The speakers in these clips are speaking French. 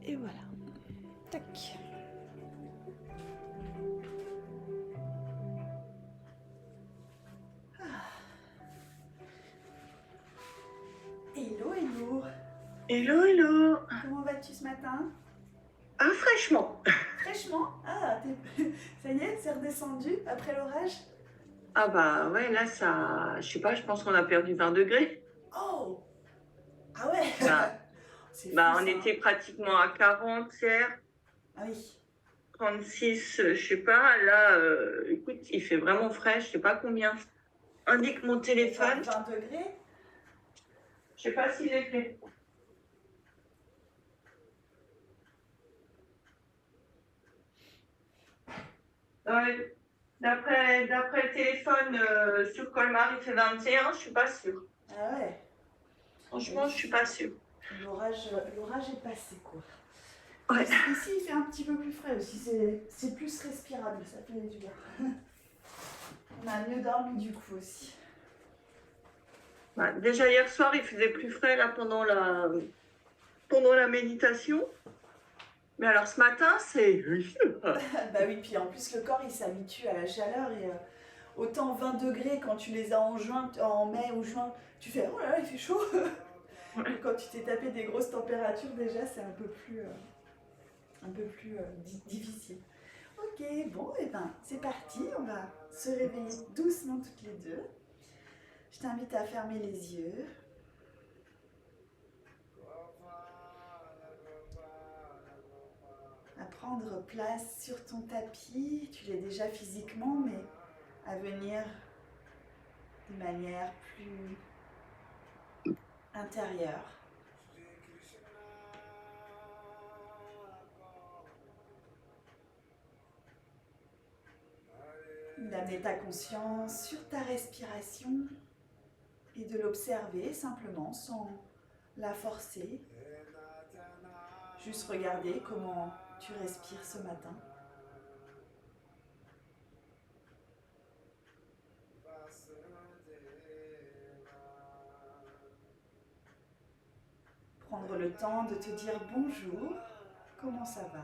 Et voilà. Tac. Hello, hello. Hello, hello. Comment vas-tu ce matin? Ah, fraîchement. Fraîchement? Ah, ça y est, c'est redescendu après l'orage? Ah bah ouais, là, ça... Je sais pas, je pense qu'on a perdu 20 degrés. Oh! Ah ouais! Bah, C'est fou bah on ça, hein. était pratiquement à 40 hier, Ah oui. 36, je sais pas. Là, écoute, il fait vraiment frais, je sais pas combien indique mon Il doit faire téléphone. 20 degrés? Je sais pas s'il est fait. Ouais. D'après le téléphone, sur Colmar, il fait 21, je suis pas sûre. Ah ouais. Franchement, je suis Oui. pas sûre. L'orage est passé quoi. Ouais. Ici, il fait un petit peu plus frais aussi. C'est plus respirable, ça fait du bien. On a mieux dormi du coup aussi. Bah, déjà hier soir, il faisait plus frais là pendant la méditation. Mais alors ce matin, c'est... Bah oui, puis en plus, le corps il s'habitue à la chaleur et autant 20 degrés quand tu les as en juin, en mai ou juin, tu fais oh là là, il fait chaud. Et quand tu t'es tapé des grosses températures, déjà, c'est un peu plus difficile. Ok, bon, et ben c'est parti, on va se réveiller doucement toutes les deux. Je t'invite à fermer les yeux. À prendre place sur ton tapis. Tu l'es déjà physiquement, mais à venir de manière plus intérieure. D'amener ta conscience sur ta respiration et de l'observer simplement sans la forcer. Juste regarder comment tu respires ce matin. Prendre le temps de te dire bonjour, comment ça va?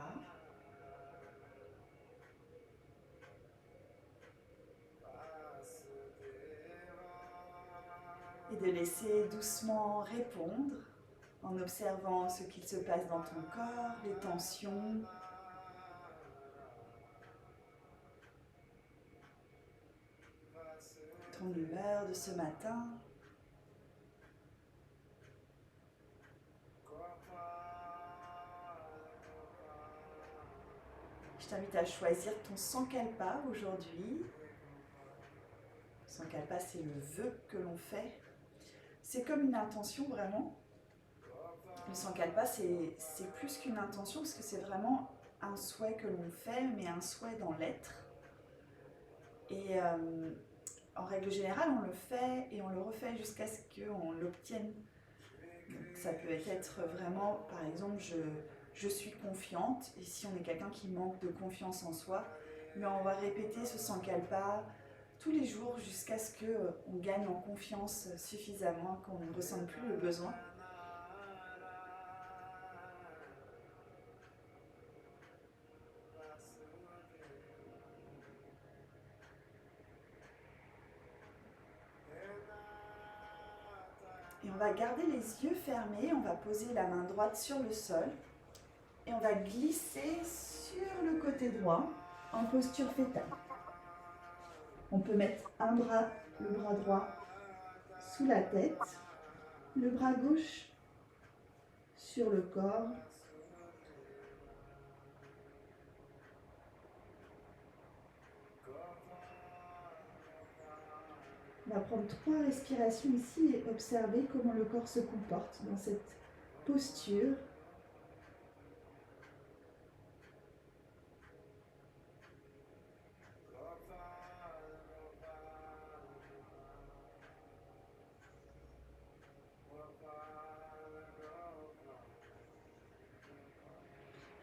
Et de laisser doucement répondre en observant ce qu'il se passe dans ton corps, les tensions, ton humeur de ce matin. Je t'invite à choisir ton Sankalpa aujourd'hui. Sankalpa, c'est le vœu que l'on fait. C'est comme une intention vraiment. Le Sankalpa, c'est plus qu'une intention parce que c'est vraiment un souhait que l'on fait, mais un souhait dans l'être. Et en règle générale, on le fait et on le refait jusqu'à ce qu'on l'obtienne. Donc, ça peut être vraiment, par exemple, je suis confiante. Et si on est quelqu'un qui manque de confiance en soi, mais on va répéter ce Sankalpa tous les jours jusqu'à ce qu'on gagne en confiance suffisamment, qu'on ne ressente plus le besoin. Et on va garder les yeux fermés, on va poser la main droite sur le sol et on va glisser sur le côté droit en posture fétale. On peut mettre le bras droit sous la tête, le bras gauche sur le corps. On va prendre 3 respirations ici et observer comment le corps se comporte dans cette posture.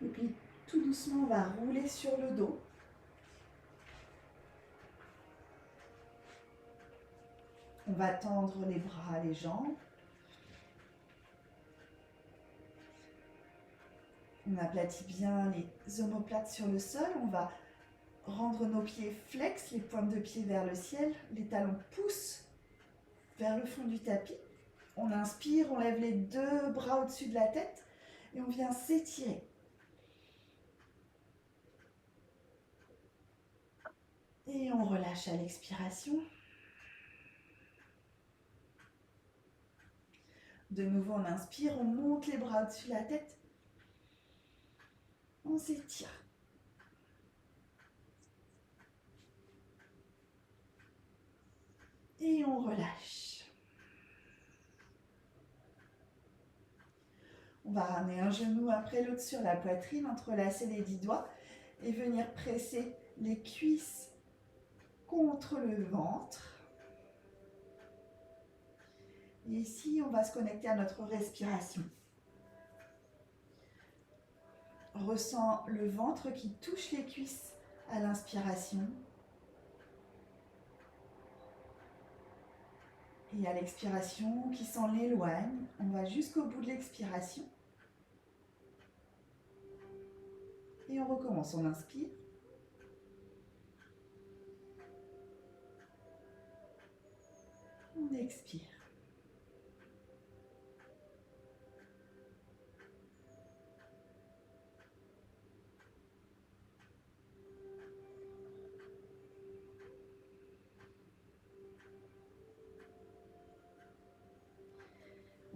Et puis tout doucement, on va rouler sur le dos. On va tendre les bras, les jambes. On aplatit bien les omoplates sur le sol. On va rendre nos pieds flex, les pointes de pied vers le ciel. Les talons poussent vers le fond du tapis. On inspire, on lève les deux bras au-dessus de la tête et on vient s'étirer. Et on relâche à l'expiration. De nouveau, on inspire, on monte les bras au-dessus de la tête. On s'étire. Et on relâche. On va ramener un genou après l'autre sur la poitrine, entrelacer les 10 doigts et venir presser les cuisses contre le ventre. Et ici, on va se connecter à notre respiration. Ressens le ventre qui touche les cuisses à l'inspiration. Et à l'expiration, qui s'en éloigne. On va jusqu'au bout de l'expiration. Et on recommence, on inspire. On expire.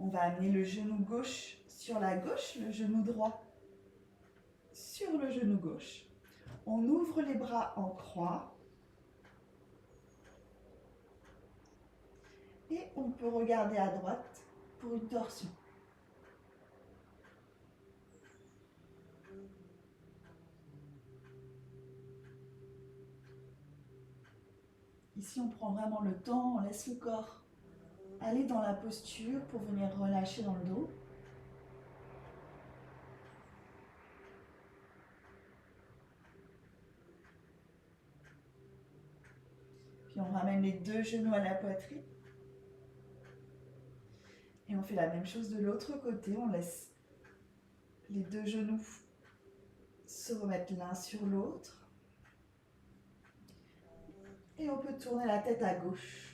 On va amener le genou gauche sur la gauche, le genou droit sur le genou gauche. On ouvre les bras en croix. Et on peut regarder à droite pour une torsion. Ici, on prend vraiment le temps, on laisse le corps aller dans la posture pour venir relâcher dans le dos. Puis on ramène les deux genoux à la poitrine. Et on fait la même chose de l'autre côté. On laisse les deux genoux se remettre l'un sur l'autre. Et on peut tourner la tête à gauche.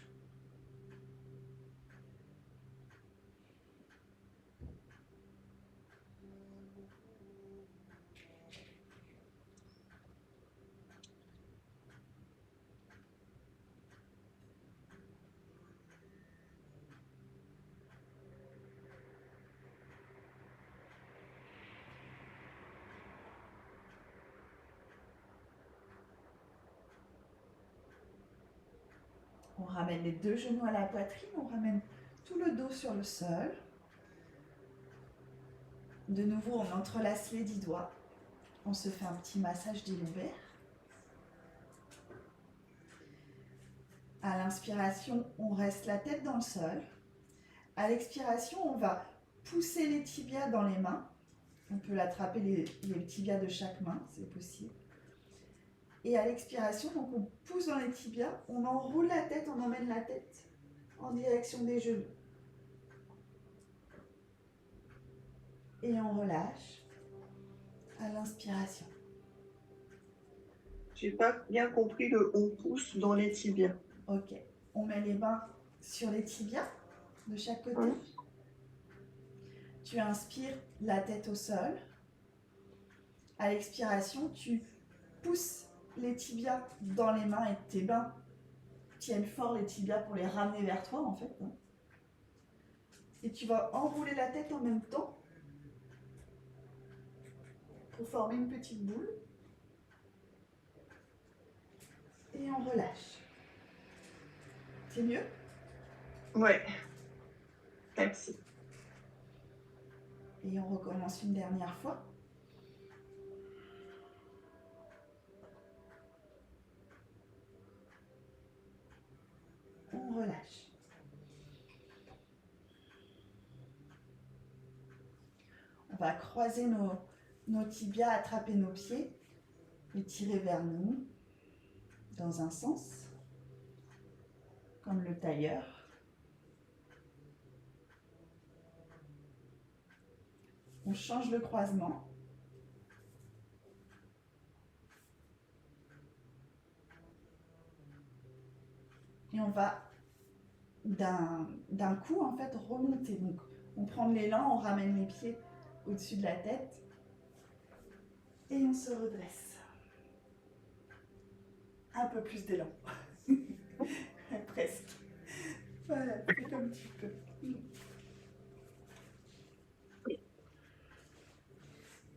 On ramène les deux genoux à la poitrine, on ramène tout le dos sur le sol. De nouveau, on entrelace les 10 doigts. On se fait un petit massage des lombaires. À l'inspiration, on reste la tête dans le sol. À l'expiration, on va pousser les tibias dans les mains. On peut l'attraper les tibias de chaque main, c'est possible. Et à l'expiration, donc on pousse dans les tibias, on enroule la tête, on emmène la tête en direction des genoux. Et on relâche à l'inspiration. J'ai pas bien compris le on pousse dans les tibias. Ok, on met les mains sur les tibias de chaque côté. Hein? Tu inspires la tête au sol. À l'expiration, tu pousses les tibias dans les mains et tes mains tiennent fort les tibias pour les ramener vers toi en fait. Et tu vas enrouler la tête en même temps pour former une petite boule. Et on relâche. C'est mieux? Ouais. Merci. Et on recommence une dernière fois. On relâche. On va croiser nos tibias, attraper nos pieds et tirer vers nous dans un sens, comme le tailleur. On change le croisement. Et on va d'un coup en fait remonter. Donc on prend l'élan, on ramène les pieds au-dessus de la tête et on se redresse. Un peu plus d'élan. Presque. Voilà, fais comme tu peux.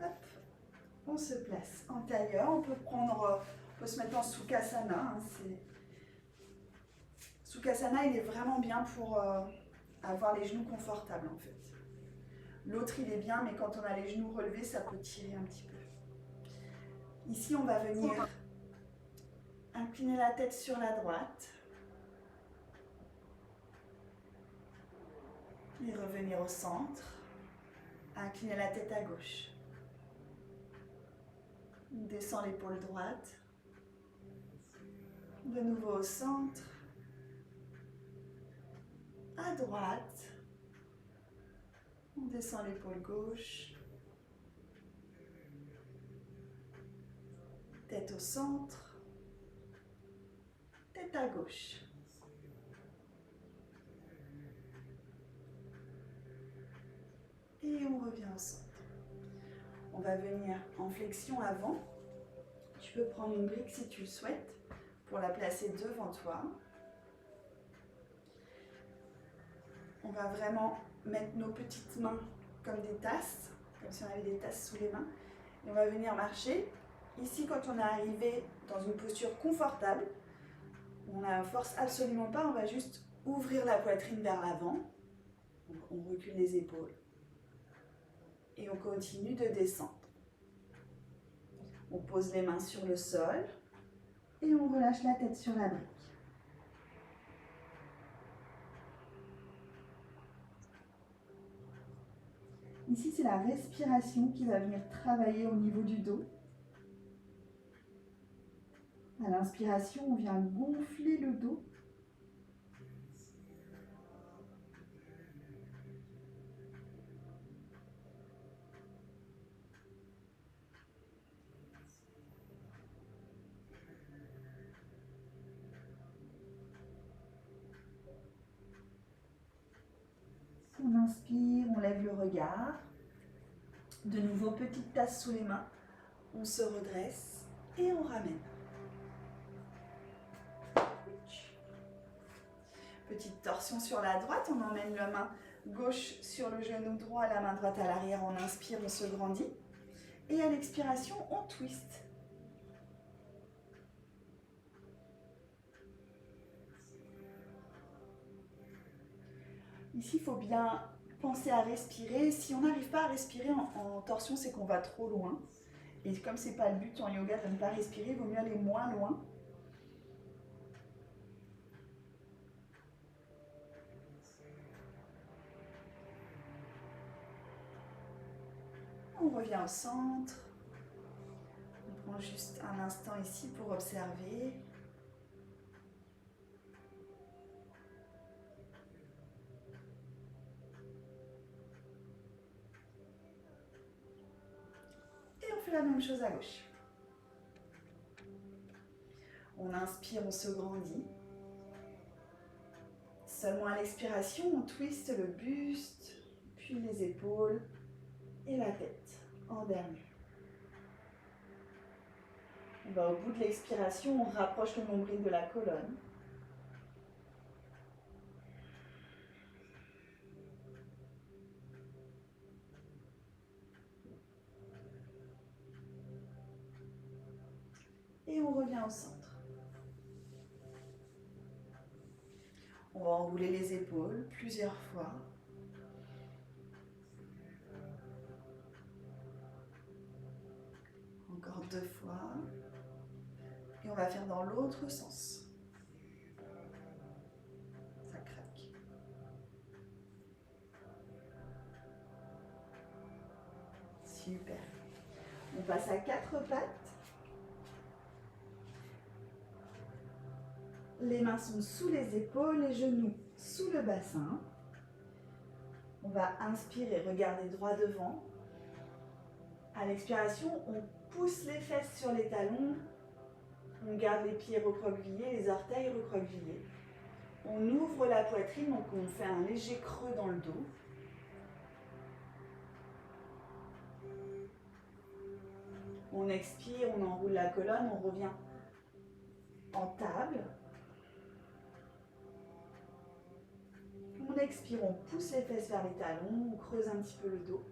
Hop, on se place en tailleur. On peut se mettre en Sukhasana. Sukhasana, il est vraiment bien pour avoir les genoux confortables en fait. L'autre, il est bien, mais quand on a les genoux relevés, ça peut tirer un petit peu. Ici, on va venir incliner la tête sur la droite. Et revenir au centre. Incliner la tête à gauche. On descend l'épaule droite. De nouveau au centre. À droite. On descend l'épaule gauche. Tête au centre. Tête à gauche. Et on revient au centre. On va venir en flexion avant. Tu peux prendre une brique si tu le souhaites pour la placer devant toi. On va vraiment mettre nos petites mains comme des tasses, comme si on avait des tasses sous les mains. Et on va venir marcher. Ici, quand on est arrivé dans une posture confortable, on ne force absolument pas, on va juste ouvrir la poitrine vers l'avant. On recule les épaules. Et on continue de descendre. On pose les mains sur le sol et on relâche la tête sur la brique. Ici, c'est la respiration qui va venir travailler au niveau du dos. À l'inspiration, on vient gonfler le dos. On inspire, on lève le regard. De nouveau, petite tasse sous les mains. On se redresse et on ramène. Petite torsion sur la droite. On emmène la main gauche sur le genou droit, la main droite à l'arrière. On inspire, on se grandit. Et à l'expiration, on twist. Ici, il faut bien penser à respirer. Si on n'arrive pas à respirer en torsion, c'est qu'on va trop loin. Et comme ce n'est pas le but en yoga de ne pas respirer, il vaut mieux aller moins loin. On revient au centre. On prend juste un instant ici pour observer. On fait la même chose à gauche. On inspire, on se grandit. Seulement à l'expiration, on twiste le buste, puis les épaules et la tête en dernier. On va au bout de l'expiration, on rapproche le nombril de la colonne. Et on revient au centre. On va enrouler les épaules plusieurs fois. Encore 2 fois. Et on va faire dans l'autre sens. Ça craque. Super. On passe à 4 pattes. Les mains sont sous les épaules, les genoux sous le bassin. On va inspirer, regarder droit devant. À l'expiration, on pousse les fesses sur les talons. On garde les pieds recroquevillés, les orteils recroquevillés. On ouvre la poitrine, donc on fait un léger creux dans le dos. On expire, on enroule la colonne, on revient en table. On expire, on pousse les fesses vers les talons, on creuse un petit peu le dos.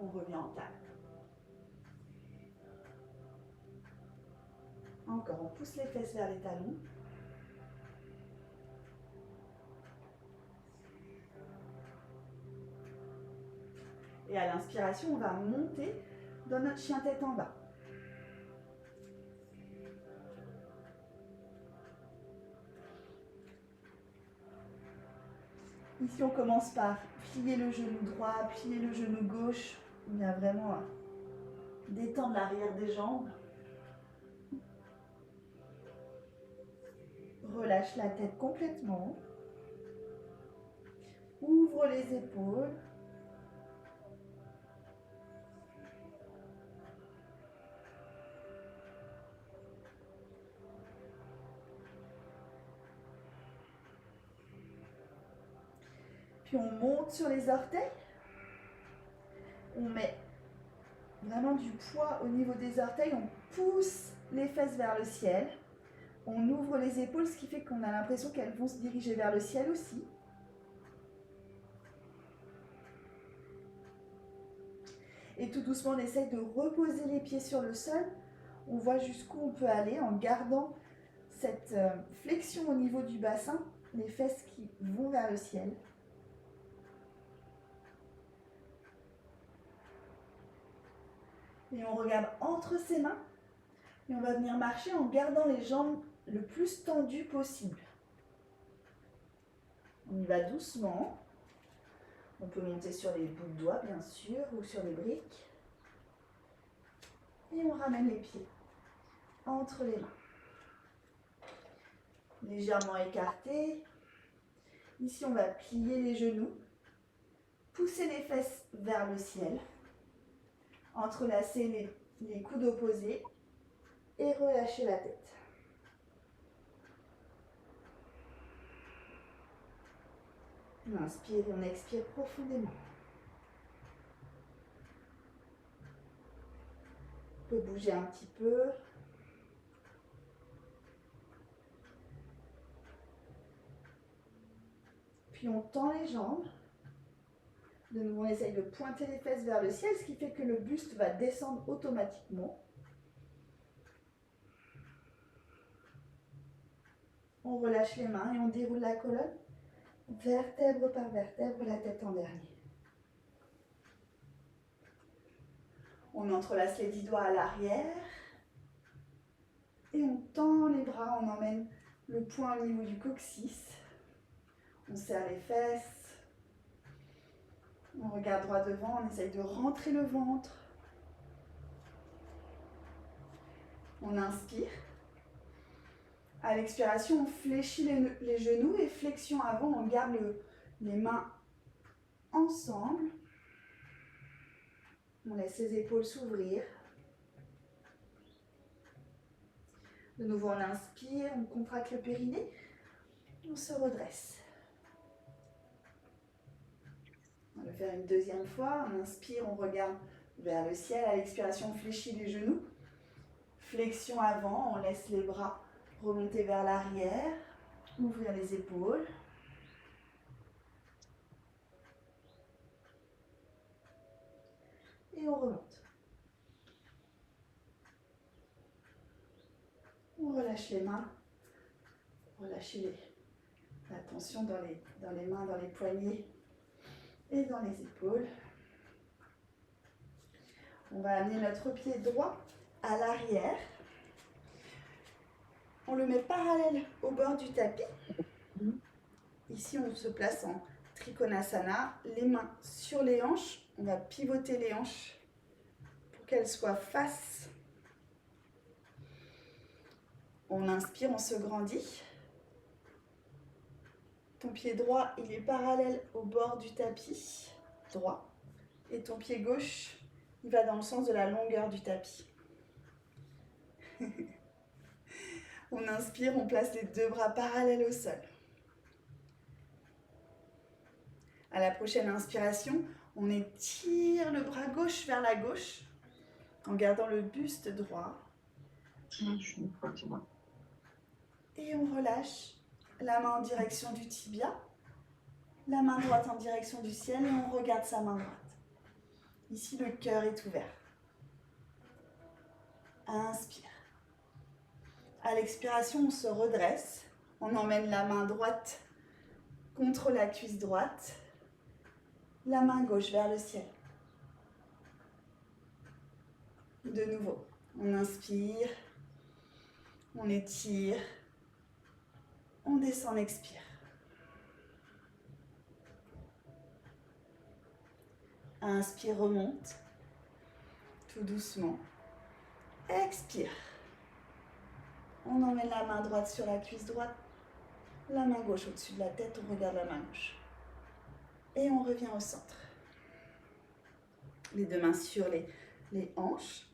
On revient en table. Encore, on pousse les fesses vers les talons. Et à l'inspiration, on va monter dans notre chien tête en bas. Ici, on commence par plier le genou droit, plier le genou gauche. On vient vraiment détendre l'arrière des jambes. Relâche la tête complètement. Ouvre les épaules. Puis on monte sur les orteils. On met vraiment du poids au niveau des orteils. On pousse les fesses vers le ciel. On ouvre les épaules, ce qui fait qu'on a l'impression qu'elles vont se diriger vers le ciel aussi. Et tout doucement, on essaye de reposer les pieds sur le sol. On voit jusqu'où on peut aller en gardant cette flexion au niveau du bassin, les fesses qui vont vers le ciel. Et on regarde entre ses mains. Et on va venir marcher en gardant les jambes le plus tendues possible. On y va doucement. On peut monter sur les bouts de doigts, bien sûr, ou sur les briques. Et on ramène les pieds entre les mains. Légèrement écartés. Ici, on va plier les genoux. Pousser les fesses vers le ciel. Entrelacer les coudes opposés. Et relâcher la tête. On inspire et on expire profondément. On peut bouger un petit peu. Puis on tend les jambes. De nouveau, on essaye de pointer les fesses vers le ciel, ce qui fait que le buste va descendre automatiquement. On relâche les mains et on déroule la colonne, vertèbre par vertèbre, la tête en dernier. On entrelace les 10 doigts à l'arrière et on tend les bras, on emmène le poing au niveau du coccyx. On serre les fesses, on regarde droit devant, on essaye de rentrer le ventre. On inspire. À l'expiration, on fléchit les genoux et flexion avant, on garde les mains ensemble. On laisse les épaules s'ouvrir. De nouveau, on inspire, on contracte le périnée, on se redresse. On va le faire une deuxième fois. On inspire, on regarde vers le ciel. À l'expiration, on fléchit les genoux. Flexion avant, on laisse les bras remonter vers l'arrière, ouvrir les épaules. Et on remonte. On relâche les mains. Relâchez la tension dans les mains, dans les poignets et dans les épaules. On va amener notre pied droit à l'arrière. On le met parallèle au bord du tapis. Ici, on se place en Trikonasana, les mains sur les hanches. On va pivoter les hanches pour qu'elles soient face. On inspire, on se grandit. Ton pied droit, il est parallèle au bord du tapis droit. Et ton pied gauche, il va dans le sens de la longueur du tapis. On inspire, on place les deux bras parallèles au sol. À la prochaine inspiration, on étire le bras gauche vers la gauche en gardant le buste droit. Et on relâche la main en direction du tibia, la main droite en direction du ciel et on regarde sa main droite. Ici, le cœur est ouvert. Inspire. À l'expiration, on se redresse. On emmène la main droite contre la cuisse droite, la main gauche vers le ciel. De nouveau, on inspire, on étire, on descend, on expire. Inspire, remonte, tout doucement. Expire. On emmène la main droite sur la cuisse droite, la main gauche au-dessus de la tête, on regarde la main gauche. Et on revient au centre. Les deux mains sur les hanches.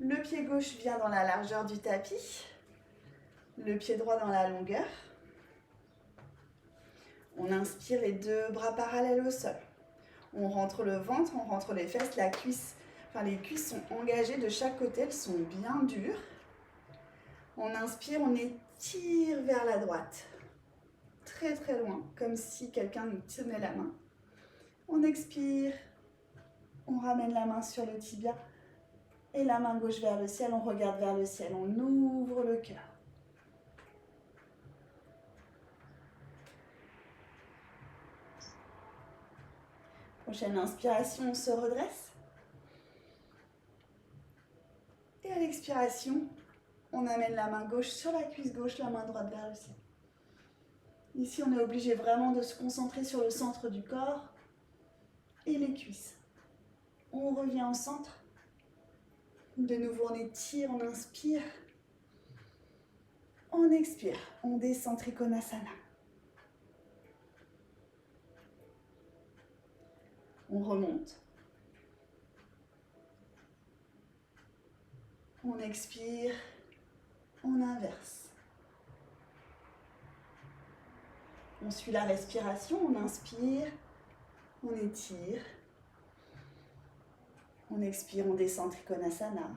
Le pied gauche vient dans la largeur du tapis. Le pied droit dans la longueur. On inspire, les deux bras parallèles au sol. On rentre le ventre, on rentre les fesses, les cuisses sont engagées de chaque côté, elles sont bien dures. On inspire, on étire vers la droite. Très très loin, comme si quelqu'un nous tenait la main. On expire, on ramène la main sur le tibia et la main gauche vers le ciel, on regarde vers le ciel, on ouvre le cœur. Prochaine inspiration, on se redresse. Et à l'expiration, on amène la main gauche sur la cuisse gauche, la main droite vers le ciel. Ici, on est obligé vraiment de se concentrer sur le centre du corps et les cuisses. On revient au centre. De nouveau, on étire, on inspire. On expire, on descend Trikonasana. On remonte. On expire, on inverse. On suit la respiration, on inspire, on étire. On expire, on descend Trikonasana.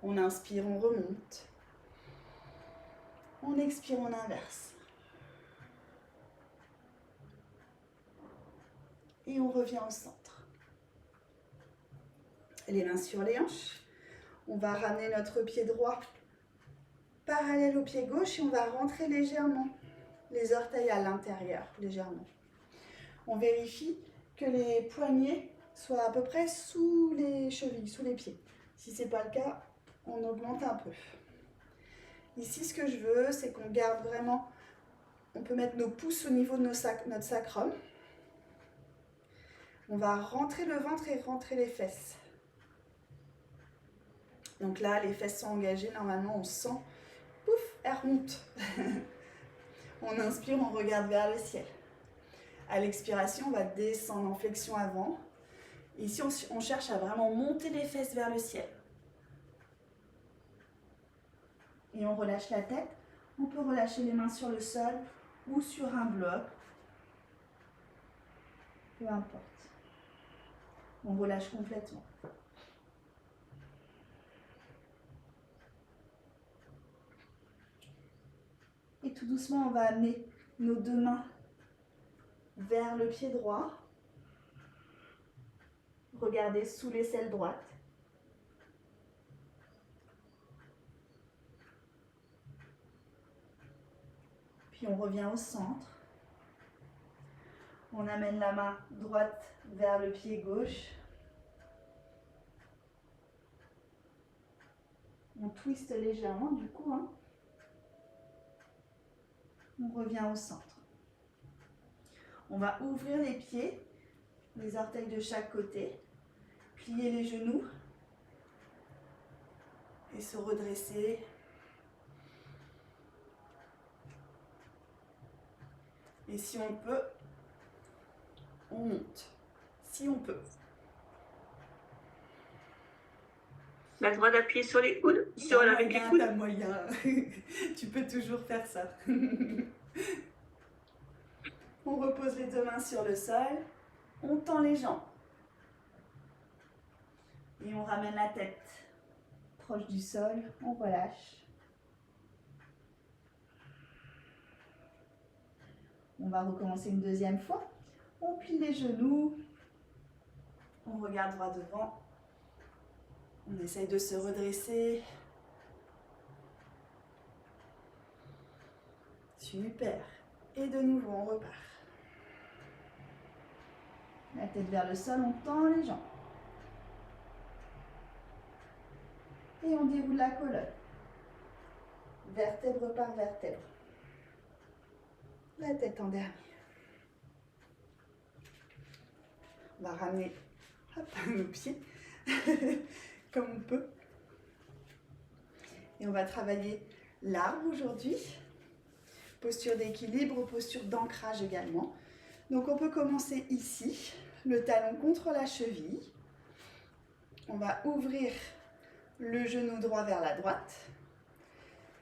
On inspire, on remonte. On expire, on inverse. Et on revient au centre. Les mains sur les hanches. On va ramener notre pied droit parallèle au pied gauche et on va rentrer légèrement les orteils à l'intérieur, légèrement. On vérifie que les poignets soient à peu près sous les chevilles, sous les pieds. Si ce n'est pas le cas, on augmente un peu. Ici, ce que je veux, c'est qu'on garde vraiment, on peut mettre nos pouces au niveau de notre sacrum. On va rentrer le ventre et rentrer les fesses. Donc là, les fesses sont engagées. Normalement, on sent, pouf, elles remontent. On inspire, on regarde vers le ciel. À l'expiration, on va descendre en flexion avant. Ici, on cherche à vraiment monter les fesses vers le ciel. Et on relâche la tête. On peut relâcher les mains sur le sol ou sur un bloc. Peu importe. On relâche complètement. Et tout doucement, on va amener nos deux mains vers le pied droit. Regardez sous l'aisselle droite. Puis on revient au centre. On amène la main droite vers le pied gauche. On twiste légèrement du coup. On revient au centre. On va ouvrir les pieds, les orteils de chaque côté, plier les genoux et se redresser. Et si on peut, on monte. Si on peut. On a le droit d'appuyer sur les coudes, avec les coudes. T'as moyen. Tu peux toujours faire ça. On repose les deux mains sur le sol. On tend les jambes. Et on ramène la tête proche du sol. On relâche. On va recommencer une deuxième fois. On plie les genoux. On regarde droit devant. On essaye de se redresser. Super. Et de nouveau, on repart. La tête vers le sol, on tend les jambes. Et on déroule la colonne. Vertèbre par vertèbre. La tête en dernier. On va ramener nos pieds comme on peut. Et on va travailler l'arbre aujourd'hui. Posture d'équilibre, posture d'ancrage également. Donc on peut commencer ici, le talon contre la cheville. On va ouvrir le genou droit vers la droite.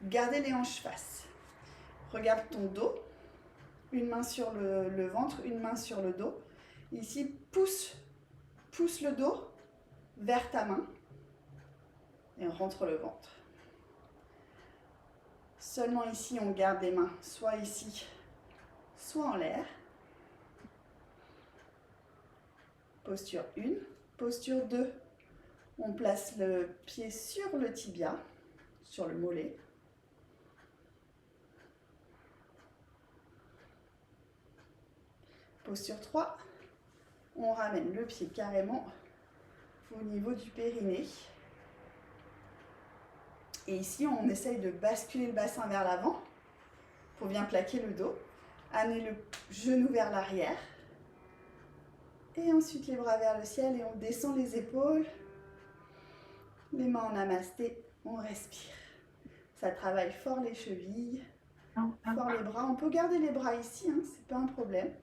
Gardez les hanches face. Regarde ton dos. Une main sur le ventre, une main sur le dos. Ici, pousse le dos vers ta main et on rentre le ventre. Seulement ici, on garde les mains soit ici, soit en l'air. Posture 1. Posture 2. On place le pied sur le tibia, sur le mollet. Posture 3. On ramène le pied carrément au niveau du périnée. Et ici, on essaye de basculer le bassin vers l'avant pour bien plaquer le dos. Amener le genou vers l'arrière. Et ensuite, les bras vers le ciel et on descend les épaules. Les mains en namasté, on respire. Ça travaille fort les chevilles, fort les bras. On peut garder les bras ici, hein, c'est pas un problème.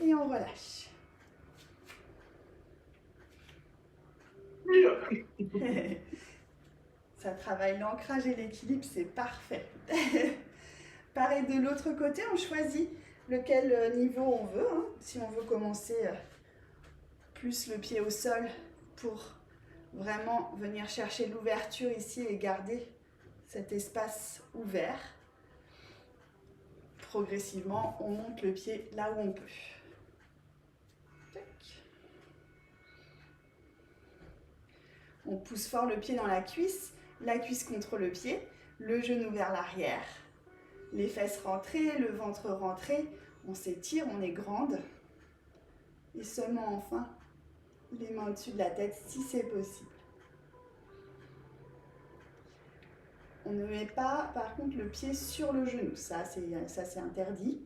Et on relâche. Ça travaille l'ancrage et l'équilibre, c'est parfait. Pareil de l'autre côté, on choisit lequel niveau on veut. Hein. Si on veut commencer plus le pied au sol pour vraiment venir chercher l'ouverture ici et garder cet espace ouvert. Progressivement, on monte le pied là où on peut. On pousse fort le pied dans la cuisse contre le pied, le genou vers l'arrière, les fesses rentrées, le ventre rentré, on s'étire, on est grande. Et seulement enfin, les mains au-dessus de la tête si c'est possible. On ne met pas par contre le pied sur le genou, ça c'est interdit.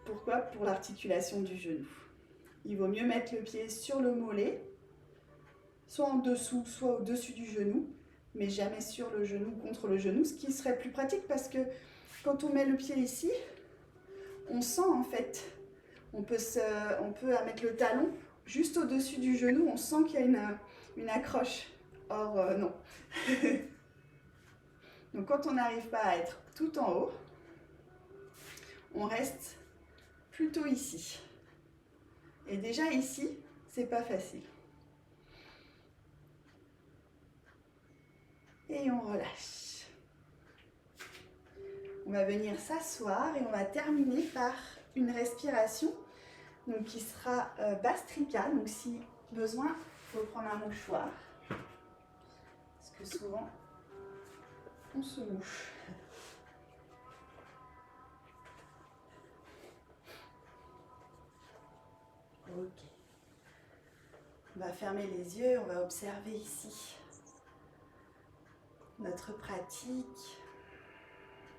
Pourquoi? Pour l'articulation du genou. Il vaut mieux mettre le pied sur le mollet, soit en dessous, soit au-dessus du genou, mais jamais sur le genou, contre le genou, ce qui serait plus pratique parce que quand on met le pied ici, on sent en fait, on peut mettre le talon juste au-dessus du genou, on sent qu'il y a une accroche. Or, non. Donc quand on n'arrive pas à être tout en haut, on reste plutôt ici. Et déjà ici, c'est pas facile. Et on relâche. On va venir s'asseoir et on va terminer par une respiration donc qui sera Bastrika. Donc si besoin, il faut prendre un mouchoir. Parce que souvent, on se mouche. Ok. On va fermer les yeux, on va observer ici notre pratique,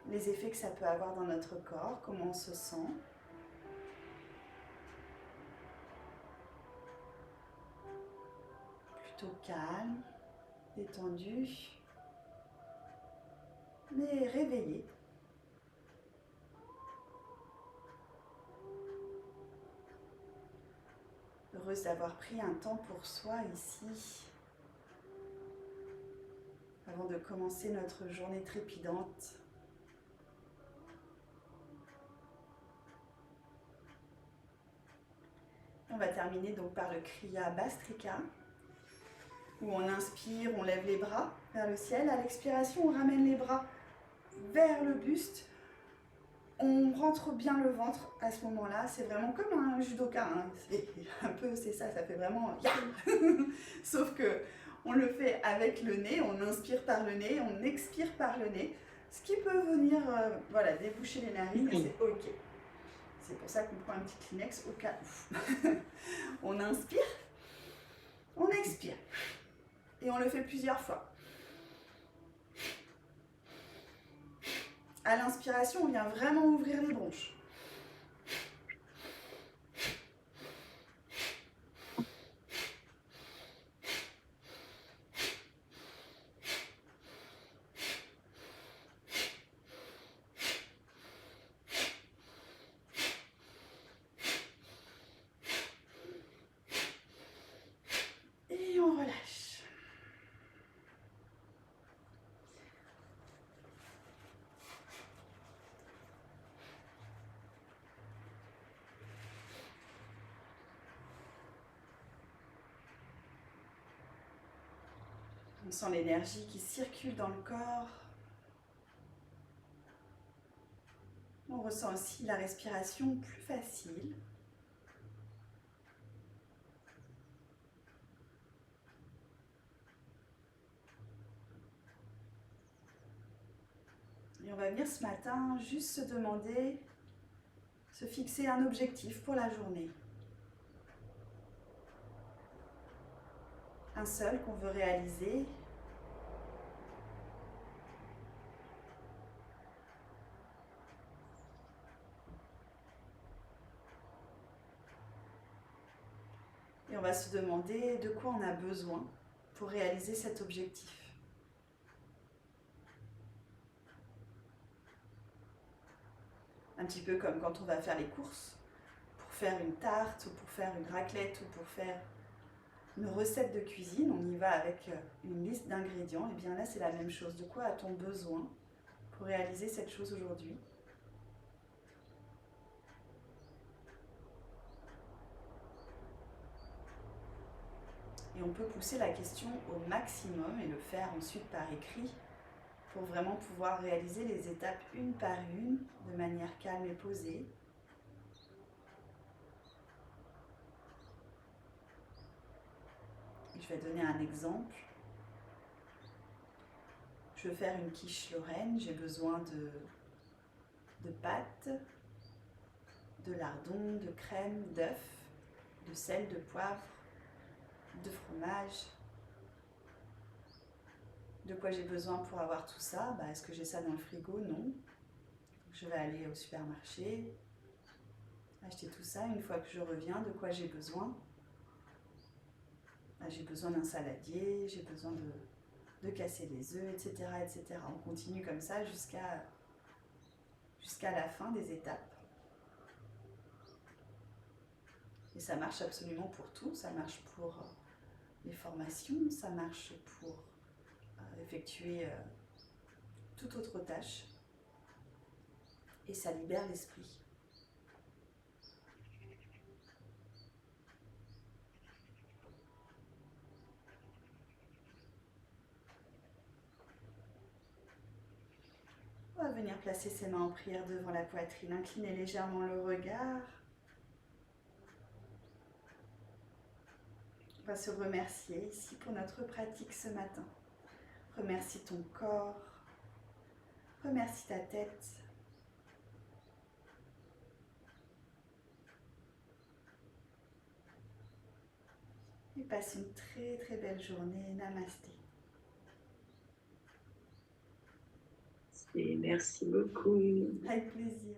les effets que ça peut avoir dans notre corps, comment on se sent. Plutôt calme, détendu, mais réveillé. heureuse d'avoir pris un temps pour soi ici, avant de commencer notre journée trépidante. On va terminer donc par le Kriya Bhastrika, où on inspire, on lève les bras vers le ciel. À l'expiration, on ramène les bras vers le buste. On rentre bien le ventre à ce moment-là. C'est vraiment comme un judoka. Hein. C'est ça fait vraiment ya. Sauf que on le fait avec le nez. On inspire par le nez, on expire par le nez. Ce qui peut venir voilà, déboucher les narines, c'est ok. C'est pour ça qu'on prend un petit Kleenex au cas où. On inspire, on expire. Et on le fait plusieurs fois. À l'inspiration, on vient vraiment ouvrir les bronches. Et on relâche. On sent l'énergie qui circule dans le corps. On ressent aussi la respiration plus facile. Et on va venir ce matin juste se demander, se fixer un objectif pour la journée. Un seul qu'on veut réaliser. Et on va se demander de quoi on a besoin pour réaliser cet objectif. Un petit peu comme quand on va faire les courses, pour faire une tarte, ou pour faire une raclette, ou pour faire une recette de cuisine, on y va avec une liste d'ingrédients. Et bien là, c'est la même chose. De quoi a-t-on besoin pour réaliser cette chose aujourd'hui ? Et on peut pousser la question au maximum et le faire ensuite par écrit pour vraiment pouvoir réaliser les étapes une par une de manière calme et posée. Je vais donner un exemple. Je veux faire une quiche lorraine, j'ai besoin de pâtes, de lardons, de crème, d'œufs, de sel, de poivre, de fromage. De quoi j'ai besoin pour avoir tout ça ? Est-ce que j'ai ça dans le frigo ? Non. Je vais aller au supermarché, acheter tout ça. Une fois que je reviens, de quoi j'ai besoin ? J'ai besoin d'un saladier, j'ai besoin de casser les œufs, etc., etc. On continue comme ça jusqu'à la fin des étapes. Et ça marche absolument pour tout. Ça marche pour les formations, ça marche pour effectuer toute autre tâche. Et ça libère l'esprit. On va venir placer ses mains en prière devant la poitrine, incliner légèrement le regard. On va se remercier ici pour notre pratique ce matin. Remercie ton corps, remercie ta tête. Et passe une très très belle journée. Namasté. Et merci beaucoup. Avec plaisir.